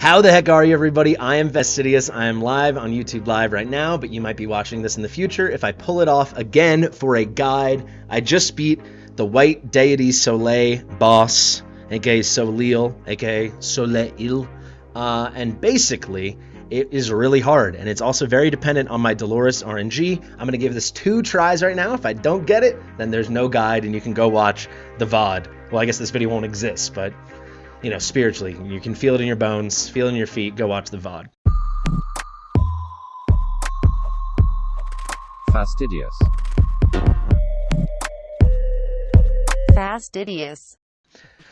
How the heck are you, everybody? I am Fastidious. I am live on YouTube Live right now, but you might be watching this in the future if I pull it off again for a guide. I just beat the white deity Soleil boss, aka Soleil, aka Soleil, and basically it is really hard, and it's also very dependent on my Dolores RNG. I'm going to give this 2 tries right now. If I don't get it, then there's no guide, and you can go watch the VOD. Well, I guess this video won't exist, but you know, spiritually, you can feel it in your bones, feel it in your feet, go watch the VOD. Fastidious. Fastidious.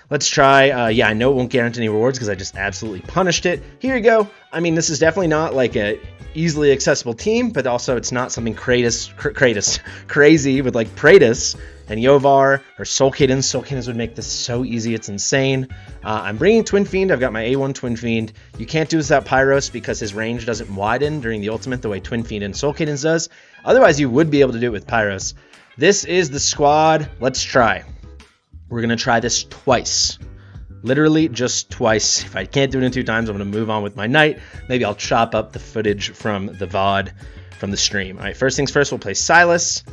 Let's try, yeah, I know it won't guarantee any rewards because I just absolutely punished it. Here you go. I mean, this is definitely not like a easily accessible team, but also it's not something crazy with like Praetus and Yovar or Soul Cadence. Soul Cadence would make this so easy, it's insane. I'm bringing Twin Fiend. I've got my A1 Twin Fiend. You can't do this without Pyros because his range doesn't widen during the ultimate the way Twin Fiend and Soul Cadence does. Otherwise, you would be able to do it with Pyros. This is the squad. Let's try. We're going to try this twice. Literally just twice. If I can't do it in 2 times, I'm going to move on with my night. Maybe I'll chop up the footage from the VOD from the stream. All right, first things first, we'll play Silas.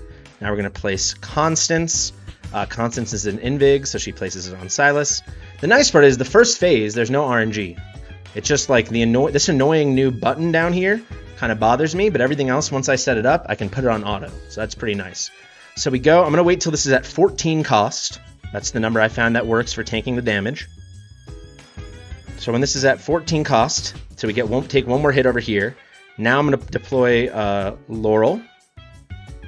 Now we're going to place Constance. Constance is an Invig, so she places it on Silas. The nice part is the first phase, there's no RNG. It's just like this annoying new button down here kind of bothers me, but everything else, once I set it up, I can put it on auto. So that's pretty nice. So we go. I'm going to wait till this is at 14 cost. That's the number I found that works for tanking the damage. So when this is at 14 cost, so we take one more hit over here. Now I'm going to deploy Laurel.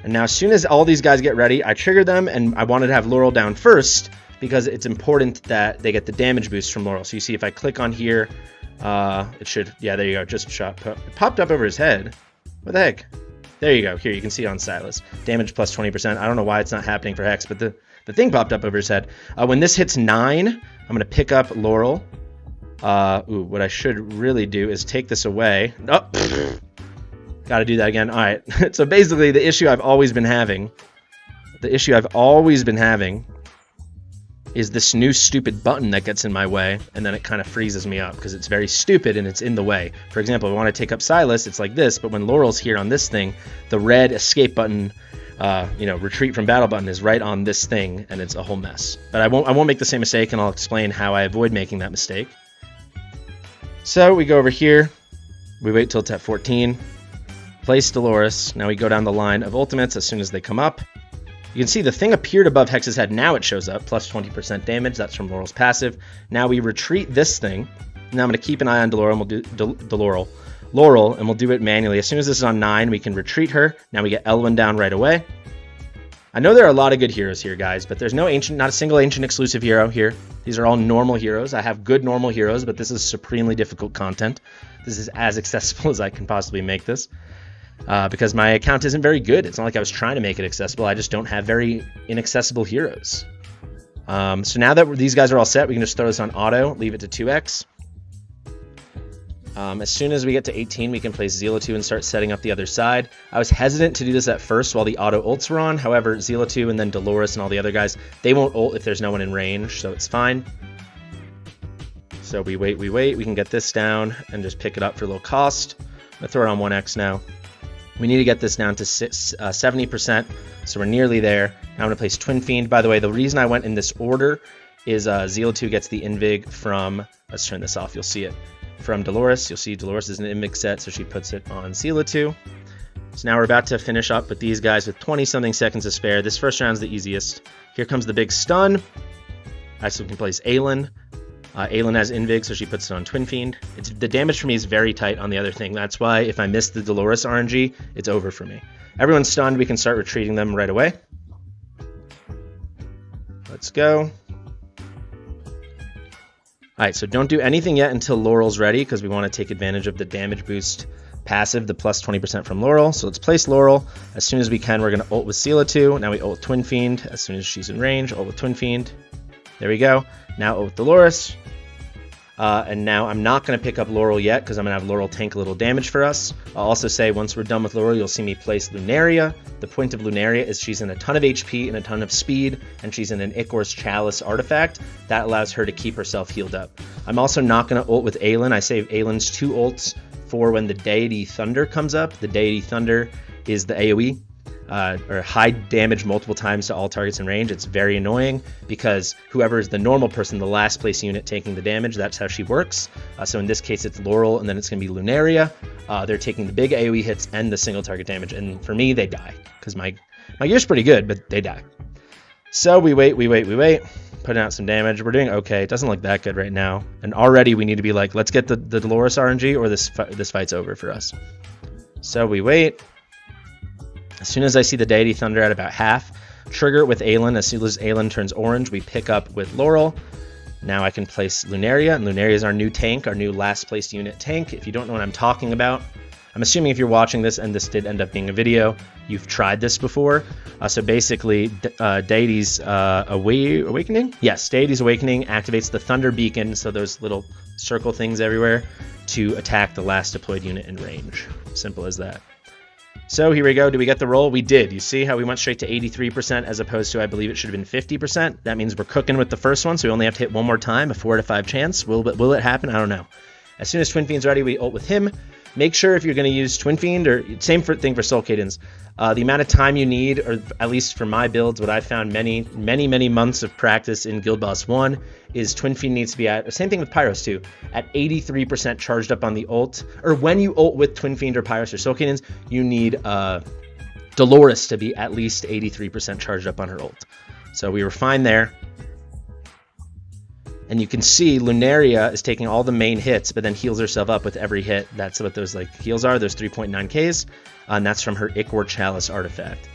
And now as soon as all these guys get ready, I trigger them, and I wanted to have Laurel down first because it's important that they get the damage boost from Laurel. So you see if I click on here, it should, yeah, there you go, just shot. It popped up over his head. What the heck? There you go. Here, you can see it on Silas. Damage plus 20%. I don't know why it's not happening for Hex, but the thing popped up over his head. When this hits 9, I'm going to pick up Laurel. What I should really do is take this away. Oh, got to do that again. All right. So basically, the issue I've always been having is this new stupid button that gets in my way, and then it kind of freezes me up because it's very stupid and it's in the way. For example, if I want to take up Silas, it's like this, but when Laurel's here on this thing, the red escape button, retreat from battle button is right on this thing, and it's a whole mess. But I won't make the same mistake, and I'll explain how I avoid making that mistake. So we go over here, we wait till it's at 14, place Dolores. Now we go down the line of ultimates as soon as they come up. You can see the thing appeared above Hex's head. Now it shows up, plus 20% damage. That's from Laurel's passive. Now we retreat this thing. Now I'm going to keep an eye on Laurel, and we'll do Laurel, and we'll do it manually. As soon as this is on 9, we can retreat her. Now we get Elwyn down right away. I know there are a lot of good heroes here, guys, but there's not a single ancient exclusive hero here. These are all normal heroes. I have good normal heroes, but this is supremely difficult content. This is as accessible as I can possibly make this. Because my account isn't very good. It's not like I was trying to make it accessible. I just don't have very inaccessible heroes. So now that these guys are all set, we can just throw this on auto, leave it to 2x. As soon as we get to 18, we can place Zealot and start setting up the other side. I was hesitant to do this at first while the auto ults were on. However, Zealot and then Dolores and all the other guys, they won't ult if there's no one in range, so it's fine. So we wait. We can get this down and just pick it up for a little cost. I'm going to throw it on 1x now. We need to get this down to 70%, so we're nearly there. Now I'm going to place Twin Fiend. By the way, the reason I went in this order is Zealot gets the Invig from, let's turn this off, you'll see it, from Dolores. You'll see Dolores is an Invig set, so she puts it on Zealot. So now we're about to finish up with these guys with 20-something seconds to spare. This first round's the easiest. Here comes the big stun. So we can place Aelin. Aelin has Invig, so she puts it on Twin Fiend. The damage for me is very tight on the other thing. That's why if I miss the Dolores RNG, it's over for me. Everyone's stunned. We can start retreating them right away. Let's go. Alright, so don't do anything yet until Laurel's ready, because we want to take advantage of the damage boost passive, the plus 20% from Laurel. So let's place Laurel. As soon as we can, we're going to ult with Zealot. Now we ult with Twin Fiend. As soon as she's in range, ult with Twin Fiend. There we go. Now ult with Dolores. And now I'm not going to pick up Laurel yet because I'm going to have Laurel tank a little damage for us. I'll also say once we're done with Laurel, you'll see me place Lunaria. The point of Lunaria is she's in a ton of HP and a ton of speed, and she's in an Ichor's Chalice artifact. That allows her to keep herself healed up. I'm also not going to ult with Aelin. I save Aelin's 2 ults for when the Deity Thunder comes up. The Deity Thunder is the AoE. Or high damage multiple times to all targets in range. It's very annoying because whoever is the normal person, the last place unit taking the damage, that's how she works. So in this case, it's Laurel, and then it's going to be Lunaria. They're taking the big AoE hits and the single target damage. And for me, they die because my gear's pretty good, but they die. So we wait, putting out some damage. We're doing okay. It doesn't look that good right now. And already we need to be like, let's get the Dolores RNG or this fight's over for us. So we wait. As soon as I see the Deity Thunder at about half, trigger it with Aelin. As soon as Aelin turns orange, we pick up with Laurel. Now I can place Lunaria, and Lunaria is our new tank, our new last placed unit tank. If you don't know what I'm talking about, I'm assuming if you're watching this and this did end up being a video, you've tried this before. So basically, Deity's Awakening? Yes, Deity's Awakening activates the Thunder Beacon, so those little circle things everywhere, to attack the last deployed unit in range. Simple as that. So here we go. Did we get the roll? We did. You see how we went straight to 83% as opposed to, I believe it should have been 50%. That means we're cooking with the first one, so we only have to hit one more time, a 4 out of 5 chance. Will it happen? I don't know. As soon as Twin Fiend's ready, we ult with him. Make sure if you're going to use Twin Fiend, or same thing for Soul Cadence, the amount of time you need, or at least for my builds, what I've found many months of practice in Guild Boss 1 is Twin Fiend needs to be at, same thing with Pyros too, at 83% charged up on the ult, or when you ult with Twin Fiend or Pyros or Soul Cadence, you need Dolores to be at least 83% charged up on her ult. So we were fine there. And you can see Lunaria is taking all the main hits, but then heals herself up with every hit. That's what those heals are, those 3.9Ks. And that's from her Ichor Chalice artifact.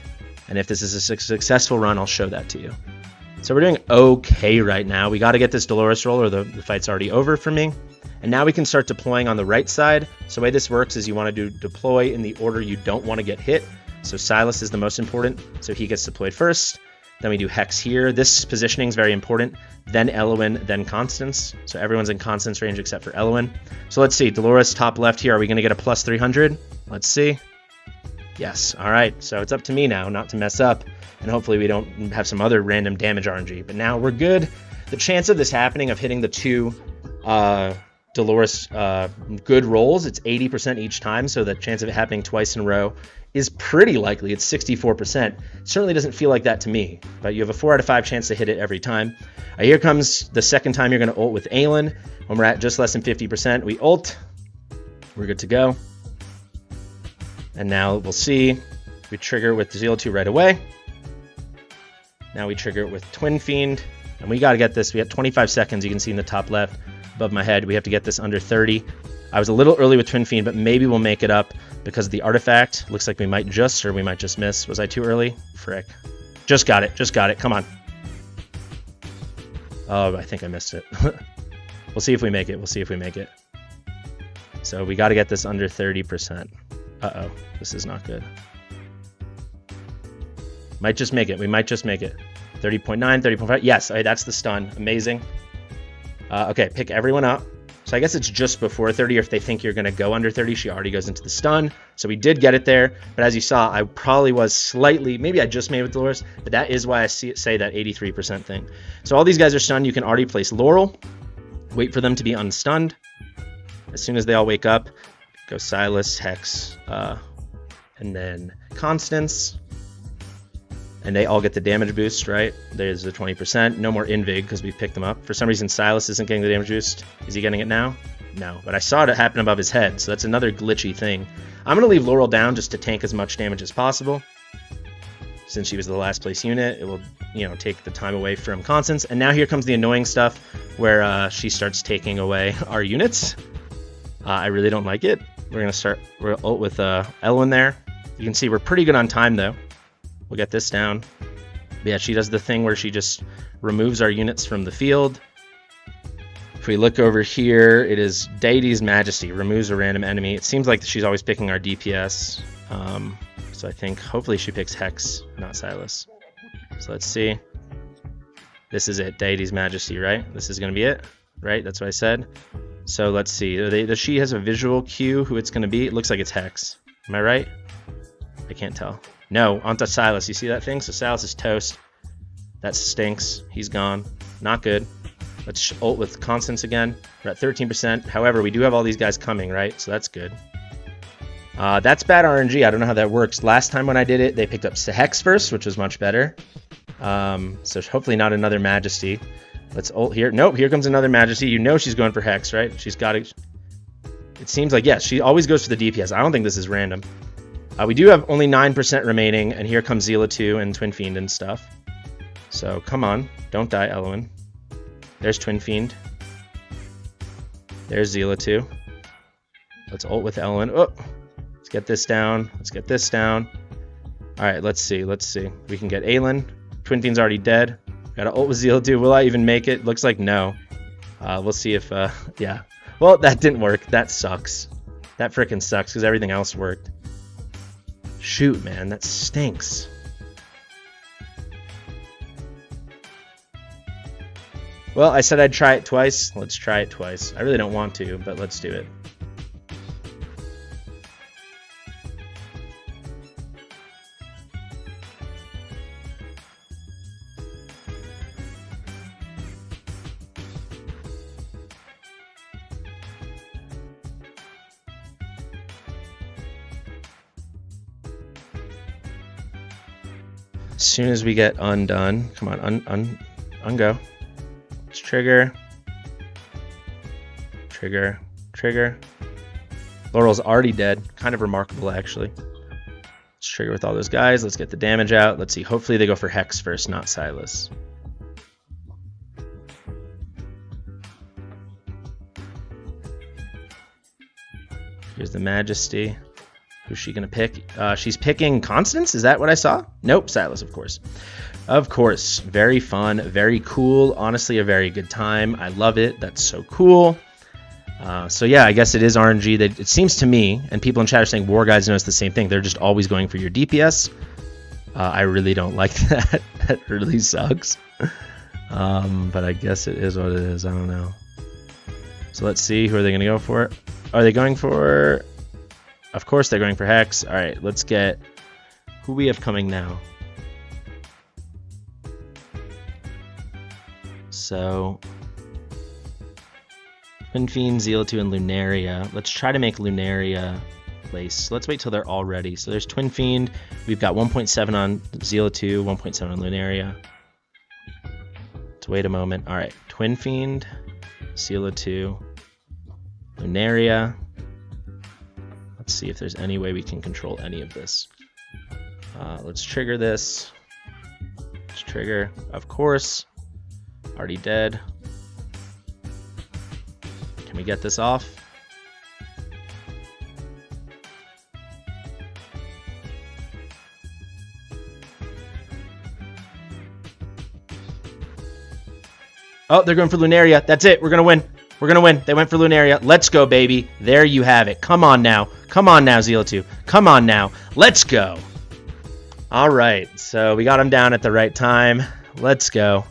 And if this is a successful run, I'll show that to you. So we're doing okay right now. We got to get this Dolores roll, or the fight's already over for me. And now we can start deploying on the right side. So the way this works is you want to deploy in the order you don't want to get hit. So Silas is the most important, so he gets deployed first. Then we do Hex here. This positioning is very important. Then Eloin, then Constance. So everyone's in Constance range except for Eloin. So let's see. Dolores top left here. Are we going to get a plus 300? Let's see. Yes. All right. So it's up to me now not to mess up. And hopefully we don't have some other random damage RNG. But now we're good. The chance of this happening, of hitting the 2 Dolores good rolls, it's 80% each time. So the chance of it happening twice in a row is pretty likely. It's 64%. It certainly doesn't feel like that to me, but you have a 4 out of 5 chance to hit it every time. Here comes the second time you're going to ult with Aelin. When we're at just less than 50%, we ult. We're good to go. And now we'll see. We trigger with the Zeal 2 right away. Now we trigger it with Twin Fiend. And we got to get this. We have 25 seconds. You can see in the top left above my head. We have to get this under 30. I was a little early with Twin Fiend, but maybe we'll make it up because of the artifact. Looks like we might just, or we might just miss. Was I too early? Frick. Just got it. Just got it. Come on. Oh, I think I missed it. We'll see if we make it. We'll see if we make it. So we got to get this under 30%. Uh-oh. This is not good. Might just make it. We might just make it. 30.9, 30.5. Yes, that's the stun. Amazing. Okay, pick everyone up. So I guess it's just before 30, or if they think you're going to go under 30, she already goes into the stun. So we did get it there, but as you saw, I probably was slightly, maybe I just made it with Dolores, but that is why I say that 83% thing. So all these guys are stunned. You can already place Laurel, wait for them to be unstunned. As soon as they all wake up, go Silas, Hex, and then Constance. And they all get the damage boost, right? There's the 20%. No more Invig because we picked them up. For some reason, Silas isn't getting the damage boost. Is he getting it now? No. But I saw it happen above his head, so that's another glitchy thing. I'm going to leave Laurel down just to tank as much damage as possible. Since she was the last place unit, it will, take the time away from Constance. And now here comes the annoying stuff where she starts taking away our units. I really don't like it. We're ult with Elwyn there. You can see we're pretty good on time, though. We'll get this down. But yeah, she does the thing where she just removes our units from the field. If we look over here, it is Deity's Majesty. Removes a random enemy. It seems like she's always picking our DPS. So I think hopefully she picks Hex, not Silas. So let's see. This is it. Deity's Majesty, right? This is going to be it. right? That's what I said. So let's see. Does she has a visual cue who it's going to be? It looks like it's Hex. Am I right? I can't tell. No, onto Silas. You see that thing? So Silas is toast. That stinks. He's gone. Not good. Let's ult with Constance again. We're at 13%. However, we do have all these guys coming, right? So that's good. That's bad RNG. I don't know how that works. Last time when I did it, they picked up Hex first, which was much better. So hopefully not another Majesty. Let's ult here. Nope, here comes another Majesty. You know she's going for Hex, right? She's got it. It seems like, yes, she always goes for the DPS. I don't think this is random. We do have only 9% remaining, and here comes Zila 2 and Twin Fiend and stuff. So come on, don't die, Eloin. There's Twin Fiend. There's Zila 2. Let's ult with Eloin. Oh, let's get this down. Let's get this down. All right, let's see. Let's see. We can get Aelin. Twin Fiend's already dead. Got to ult with Zila 2. Will I even make it? Looks like no. We'll see if, yeah. Well, that didn't work. That sucks. That frickin' sucks because everything else worked. Shoot, man, that stinks. Well, I said I'd try it twice. Let's try it twice. I really don't want to, but let's do it. As soon as we get undone, come on, ungo. Let's trigger. Trigger. Trigger. Laurel's already dead. Kind of remarkable, actually. Let's trigger with all those guys. Let's get the damage out. Let's see. Hopefully they go for Hex first, not Silas. Here's the Majesty. Who's she going to pick? She's picking Constance? Is that what I saw? Nope, Silas, of course. Of course. Very fun. Very cool. Honestly, a very good time. I love it. That's so cool. So yeah, I guess it is RNG. That it seems to me, and people in chat are saying War Guides notice the same thing. They're just always going for your DPS. I really don't like that. That really sucks. But I guess it is what it is. I don't know. So let's see. Who are they going to go for? Are they going for... Of course they're going for Hex. All right, let's get who we have coming now. So, Twin Fiend, Zila 2, and Lunaria. Let's try to make Lunaria place. Let's wait till they're all ready. So there's Twin Fiend. We've got 1.7 on Zila 2, 1.7 on Lunaria. Let's wait a moment. All right, Twin Fiend, Zila 2, Lunaria. Let's see if there's any way we can control any of this. Let's trigger this. Let's trigger, of course. Already dead. Can we get this off? Oh, they're going for Lunaria. That's it. We're going to win. We're going to win. They went for Lunaria. Let's go, baby. There you have it. Come on now. Come on now, Zila 2. Come on now. Let's go. All right. So we got him down at the right time. Let's go.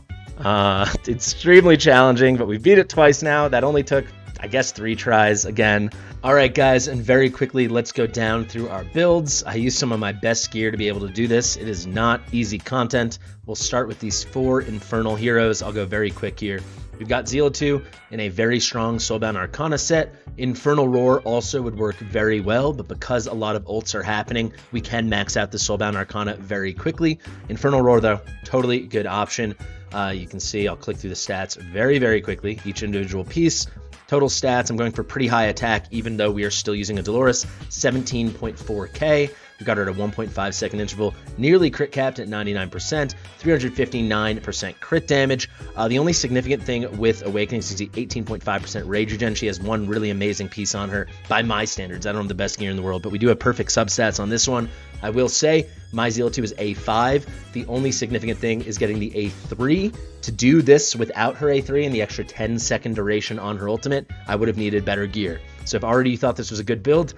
Extremely challenging, but we beat it twice now. That only took, I guess, 3 tries again. All right, guys, and very quickly, let's go down through our builds. I used some of my best gear to be able to do this. It is not easy content. We'll start with these 4 Infernal heroes. I'll go very quick here. We've got Zila 2 in a very strong Soulbound Arcana set. Infernal Roar also would work very well, but because a lot of ults are happening, we can max out the Soulbound Arcana very quickly. Infernal Roar, though, totally good option. You can see I'll click through the stats very, very quickly, each individual piece. Total stats, I'm going for pretty high attack, even though we are still using a Dolores, 17.4k. We got her at a 1.5 second interval, nearly crit capped at 99%, 359% crit damage. The only significant thing with Awakening is the 18.5% rage regen. She has one really amazing piece on her by my standards. I don't have the best gear in the world, but we do have perfect substats on this one. I will say my Zila 2 is A5. The only significant thing is getting the A3. To do this without her A3 and the extra 10-second duration on her ultimate, I would have needed better gear. So if already you thought this was a good build,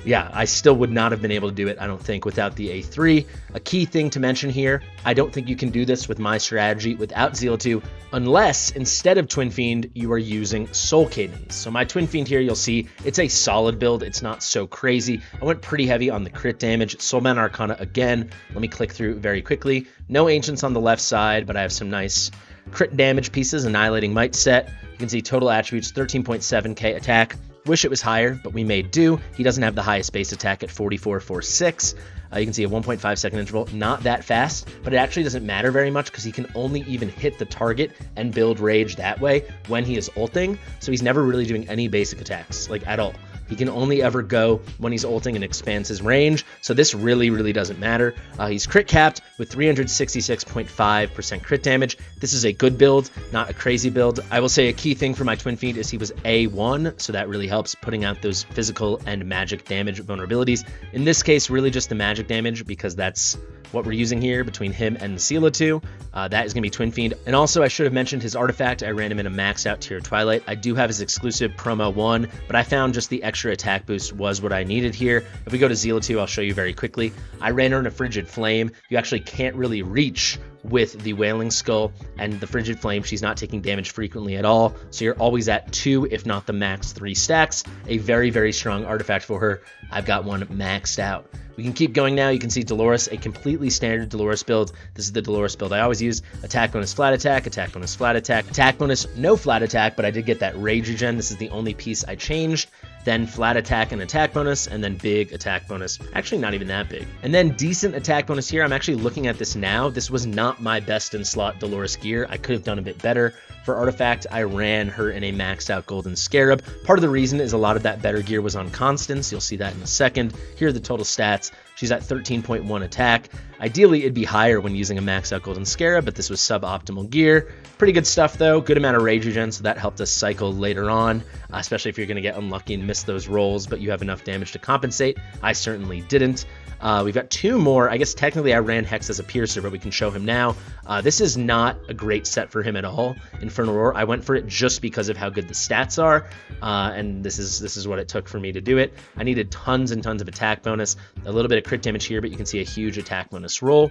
yeah, I still would not have been able to do it, I don't think, without the A3. A key thing to mention here, I don't think you can do this with my strategy without Zeal 2, unless instead of Twin Fiend, you are using Soul Cadence. So my Twin Fiend here, you'll see it's a solid build. It's not so crazy. I went pretty heavy on the crit damage. Soulbound Arcana again. Let me click through very quickly. No Ancients on the left side, but I have some nice crit damage pieces. Annihilating Might set. You can see total attributes, 13.7k attack. Wish it was higher, but we made do. He doesn't have the highest base attack at 44.46. You can see a 1.5 second interval, not that fast, but it actually doesn't matter very much because he can only even hit the target and build rage that way when he is ulting. So he's never really doing any basic attacks, like at all. He can only ever go when he's ulting and expands his range, so this really doesn't matter. He's crit capped with 366.5% crit damage. This is a good build, not a crazy build. I will say a key thing for my Twin Fiend is he was A1, so that really helps putting out those physical and magic damage vulnerabilities. In this case, really just the magic damage, because that's what we're using here between him and the Sela 2. That is going to be Twin Fiend. And also, I should have mentioned his artifact. I ran him in a maxed out tier Twilight. I do have his exclusive promo 1, but I found just the extra attack boost was what I needed here. If we go to Zeal 2, I'll show you very quickly. I ran her in a Frigid Flame. You actually can't really reach with the Wailing Skull and the Frigid Flame. She's not taking damage frequently at all, so you're always at 2, if not the max 3 stacks. A very strong artifact for her. I've got one maxed out. We can keep going now. You can see Dolores, a completely standard Dolores build. This is the Dolores build I always use. Attack bonus, flat attack, attack bonus, flat attack, attack bonus, no flat attack, but I did get that rage regen. This is the only piece I changed. Then flat attack and attack bonus, and then big attack bonus. Actually, not even that big. And then decent attack bonus here. I'm actually looking at this now. This was not my best in slot Dolores gear. I could have done a bit better. For Artifact, I ran her in a maxed out Golden Scarab. Part of the reason is a lot of that better gear was on Constance. You'll see that in a second. Here are the total stats. She's at 13.1 attack. Ideally, it'd be higher when using a maxed out Golden Scarab, but this was suboptimal gear. Pretty good stuff, though. Good amount of rage regen, so that helped us cycle later on, especially if you're going to get unlucky and miss those rolls, but you have enough damage to compensate. I certainly didn't. We've got 2 more. I guess technically I ran Hex as a Piercer, but we can show him now. This is not a great set for him at all. Infernal Roar, I went for it just because of how good the stats are, and this is what it took for me to do it. I needed tons and tons of attack bonus, a little bit of crit damage here, but you can see a huge attack bonus roll.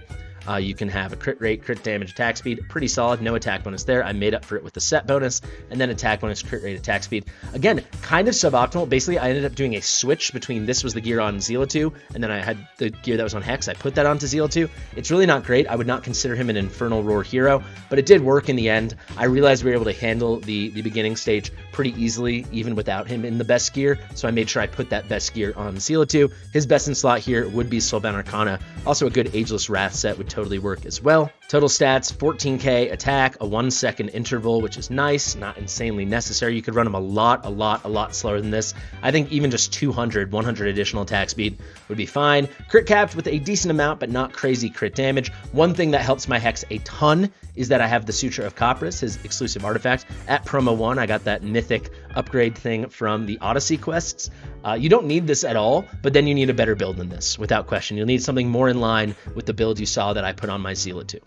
You can have a crit rate, crit damage, attack speed, pretty solid, no attack bonus there. I made up for it with the set bonus, and then attack bonus, crit rate, attack speed. Again, kind of suboptimal. Basically, I ended up doing a switch between this was the gear on Zeal 2, and then I had the gear that was on Hex. I put that onto Zeal 2. It's really not great. I would not consider him an Infernal Roar hero, but it did work in the end. I realized we were able to handle the beginning stage pretty easily, even without him in the best gear, so I made sure I put that best gear on Zeal 2. His best in slot here would be Soulbound Arcana. Also a good Ageless Wrath set would totally work as well. Total stats, 14k attack, a 1 second interval, which is nice, not insanely necessary. You could run him a lot slower than this. I think even just 100 additional attack speed would be fine. Crit capped with a decent amount, but not crazy crit damage. One thing that helps my Hex a ton is that I have the Suture of Copris, his exclusive artifact. At promo 1, I got that mythic upgrade thing from the Odyssey quests. You don't need this at all, but then you need a better build than this, without question. You'll need something more in line with the build you saw that I put on my Zealot 2,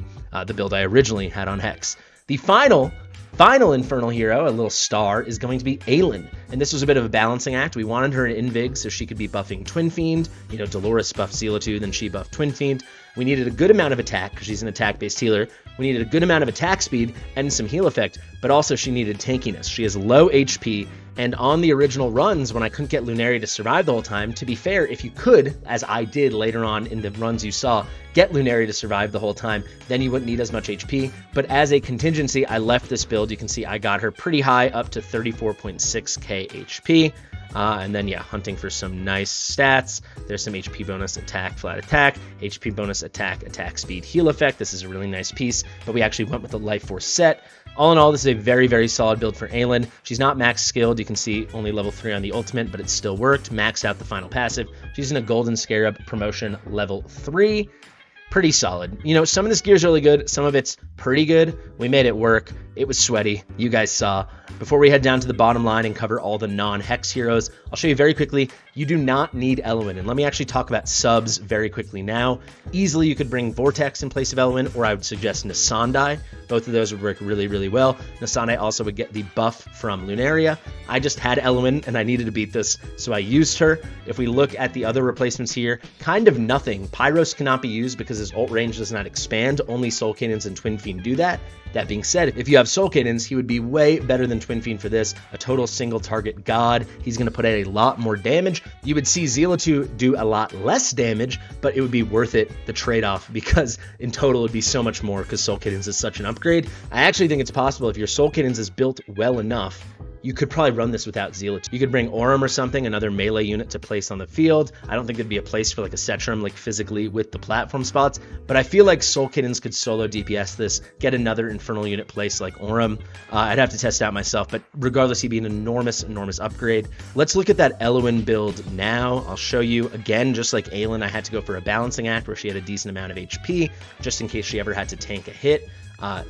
the build I originally had on Hex. The final Infernal hero, a little star, is going to be Aelin. And this was a bit of a balancing act. We wanted her in Invig so she could be buffing Twin Fiend. You know, Dolores buffed Zealot 2, then she buffed Twin Fiend. We needed a good amount of attack because she's an attack-based healer. We needed a good amount of attack speed and some heal effect, but also she needed tankiness. She has low HP, and on the original runs, when I couldn't get Lunari to survive the whole time, to be fair, if you could, as I did later on in the runs you saw, get Lunari to survive the whole time, then you wouldn't need as much HP. But as a contingency, I left this build. You can see I got her pretty high, up to 34.6k HP. And then, yeah, hunting for some nice stats. There's some HP bonus, attack, flat attack, HP bonus, attack, attack speed, heal effect. This is a really nice piece, but we actually went with the Life Force set. All in all, this is a very solid build for Aelin. She's not max skilled. You can see only level 3 on the ultimate, but it still worked. Maxed out the final passive. She's in a Golden Scarab promotion level 3. pretty solid. You know, some of this gear is really good. Some of it's pretty good. We made it work. It was sweaty. You guys saw. Before we head down to the bottom line and cover all the non-hex heroes, I'll show you very quickly, you do not need Eloin. And let me actually talk about subs very quickly now. Easily, you could bring Vortex in place of Eloin, or I would suggest Nasandai. Both of those would work really, really well. Nasandai also would get the buff from Lunaria. I just had Eloin, and I needed to beat this, so I used her. If we look at the other replacements here, kind of nothing. Pyros cannot be used because his ult range does not expand. Only Soul Cannons and Twin Fiend do that. That being said, if you have Soul Cannons, he would be way better than Twin Fiend for this. A total single target god. He's going to put out a lot more damage. You would see Zealot do a lot less damage, but it would be worth it, the trade-off, because in total it would be so much more because Soul Cannons is such an upgrade. I actually think it's possible if your Soul Cannons is built well enough, you could probably run this without Zealot. You could bring Aurum or something, another melee unit to place on the field. I don't think there'd be a place for like a Setrum, like physically with the platform spots, but I feel like Soul Cannons could solo DPS this, get another Infernal unit placed like Aurum. I'd have to test it out myself, but regardless, he'd be an enormous, enormous upgrade. Let's look at that Eloin build now. I'll show you again, just like Aelin, I had to go for a balancing act where she had a decent amount of HP, just in case she ever had to tank a hit.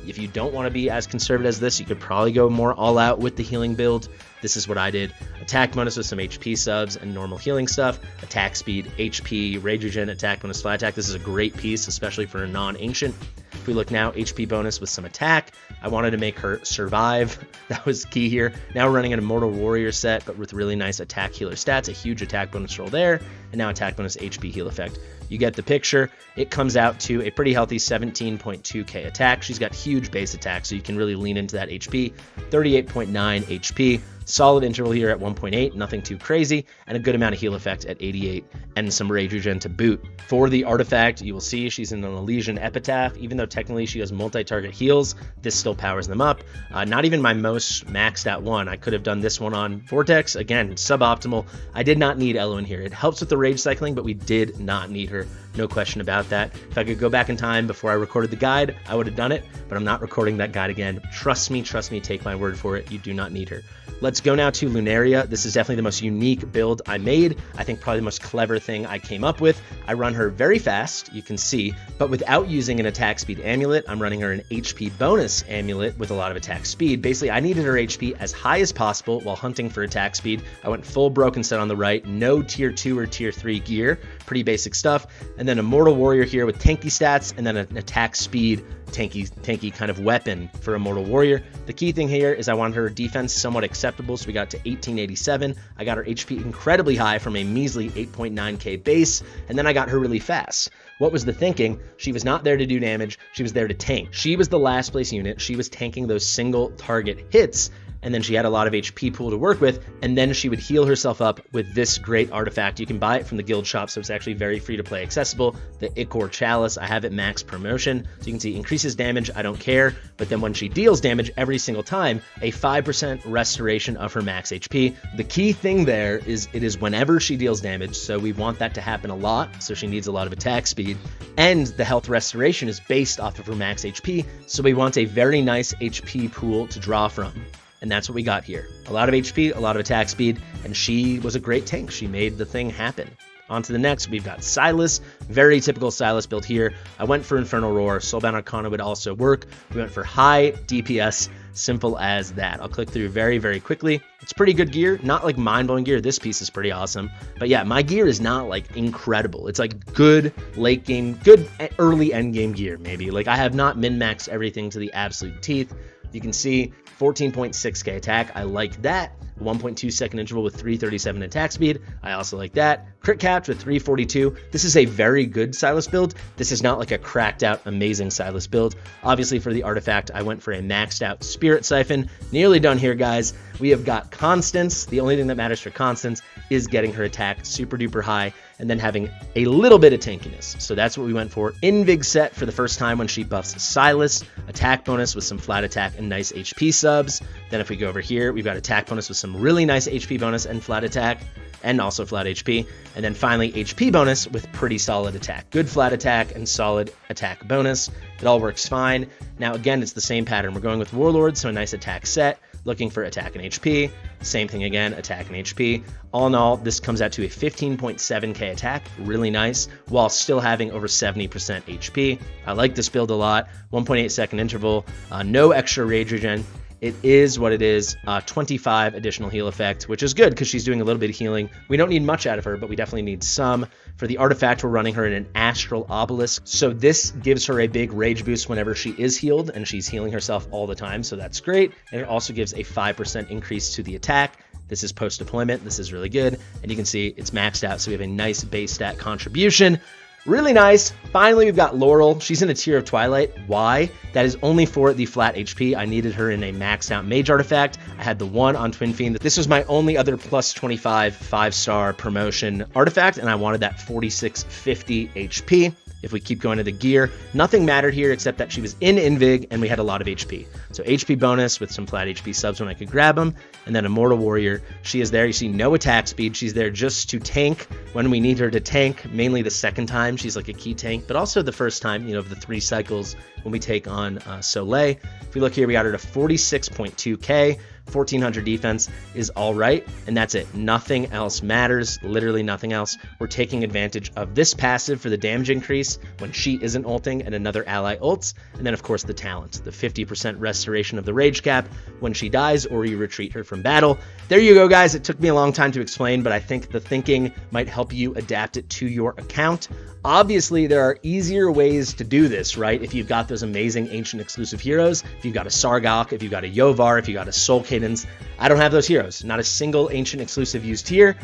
If you don't want to be as conservative as this, you could probably go more all out with the healing build. This is what I did. Attack bonus with some HP subs and normal healing stuff. Attack speed, HP, rage regen, attack bonus, flat attack. This is a great piece, especially for a non-ancient. If we look now, HP bonus with some attack. I wanted to make her survive. That was key here. Now we're running an Immortal Warrior set, but with really nice attack healer stats. A huge attack bonus roll there. And now attack bonus HP heal effect. You get the picture. It comes out to a pretty healthy 17.2k attack. She's got huge base attack, so you can really lean into that HP. 38.9 HP. Solid interval here at 1.8, nothing too crazy, and a good amount of heal effect at 88, and some rage regen to boot. For the artifact, you will see she's in an Elysian Epitaph. Even though technically she has multi-target heals, this still powers them up. Not even my most maxed out one. I could have done this one on Vortex. Again, suboptimal. I did not need Eloin here. It helps with the rage cycling, but we did not need her. No question about that. If I could go back in time before I recorded the guide, I would have done it, but I'm not recording that guide again. Trust me, take my word for it. You do not need her. Let's go now to Lunaria. This is definitely the most unique build I made. I think probably the most clever thing I came up with. I run her very fast, you can see, but without using an attack speed amulet. I'm running her an HP bonus amulet with a lot of attack speed. Basically, I needed her HP as high as possible while hunting for attack speed. I went full broken set on the right, no tier 2 or tier 3 gear, pretty basic stuff. And then Immortal Warrior here with tanky stats, and then an attack speed tanky kind of weapon for Immortal Warrior. The key thing here is I wanted her defense somewhat acceptable, so we got to 1887. I got her HP incredibly high from a measly 8.9k base, and then I got her really fast. What was the thinking? She was not there to do damage, she was there to tank. She was the last place unit, she was tanking those single target hits, and then she had a lot of HP pool to work with, and then she would heal herself up with this great artifact. You can buy it from the guild shop, so it's actually very free to play accessible. The Ichor Chalice, I have it max promotion, so you can see increases damage, I don't care, but then when she deals damage every single time, a 5% restoration of her max HP. The key thing there is it is whenever she deals damage, so we want that to happen a lot, so she needs a lot of attack speed, and the health restoration is based off of her max HP, so we want a very nice HP pool to draw from. And that's what we got here. A lot of HP, a lot of attack speed, and she was a great tank. She made the thing happen. On to the next, we've got Silas. Very typical Silas build here. I went for Infernal Roar. Soulbound Arcana would also work. We went for high DPS. Simple as that. I'll click through very, very quickly. It's pretty good gear. Not like mind-blowing gear. This piece is pretty awesome. But yeah, my gear is not like incredible. It's like good late game, good early end game gear maybe. Like I have not min-maxed everything to the absolute teeth. You can see 14.6k attack. I like that. 1.2 second interval with 337 attack speed. I also like that. Crit capped with 342. This is a very good Silas build. This is not like a cracked out amazing Silas build. Obviously for the artifact, I went for a maxed out Spirit Siphon. Nearly done here, guys. We have got Constance. The only thing that matters for Constance is getting her attack super duper high and then having a little bit of tankiness. So that's what we went for. Invig set for the first time when she buffs Silas. Attack bonus with some flat attack and nice HP subs. Then if we go over here, we've got attack bonus with some really nice HP bonus and flat attack, and also flat HP. And then finally HP bonus with pretty solid attack. Good flat attack and solid attack bonus. It all works fine. Now again, it's the same pattern. We're going with Warlord, so a nice attack set. looking for attack and HP. Same thing again, attack and HP. All in all, this comes out to a 15.7k attack, really nice, while still having over 70% HP. I like this build a lot. 1.8 second interval, no extra rage regen. It is what it is, 25 additional heal effect, which is good because she's doing a little bit of healing. We don't need much out of her, but we definitely need some. For the artifact, we're running her in an Astral Obelisk, so this gives her a big rage boost whenever she is healed, and she's healing herself all the time, so that's great. And it also gives a 5% increase to the attack. This is post-deployment. This is really good, and you can see it's maxed out, so we have a nice base stat contribution. Really nice. Finally, we've got Laurel. She's in a tier of Twilight. Why? That is only for the flat HP. I needed her in a maxed out mage artifact. I had the one on Twin Fiend. This was my only other plus 25 5-star promotion artifact, and I wanted that 4650 HP. If we keep going to the gear, nothing mattered here except that she was in Invig and we had a lot of HP. So HP bonus with some flat HP subs when I could grab them. And then Immortal Warrior, she is there. You see no attack speed. She's there just to tank when we need her to tank, mainly the second time. She's like a key tank, but also the first time, you know, of the 3 cycles when we take on Soleil. If we look here, we got her to 46.2k. 1400 defense is all right, and that's it. Nothing else matters, literally nothing else. We're taking advantage of this passive for the damage increase when she isn't ulting and another ally ults, and then of course the talent, the 50% restoration of the rage cap when she dies or you retreat her from battle. There you go, guys. It took me a long time to explain, but I think the thinking might help you adapt it to your account. Obviously, there are easier ways to do this, right? If you've got those amazing ancient exclusive heroes, if you've got a Sargok, if you've got a Yovar, if you've got a Soul Cadence. I don't have those heroes. Not a single ancient exclusive used here.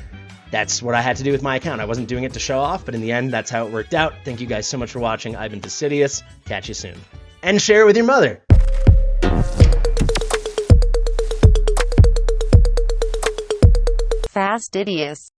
That's what I had to do with my account. I wasn't doing it to show off, but in the end, that's how it worked out. Thank you guys so much for watching. I've been Fastidious. Catch you soon. And share it with your mother. Fastidious.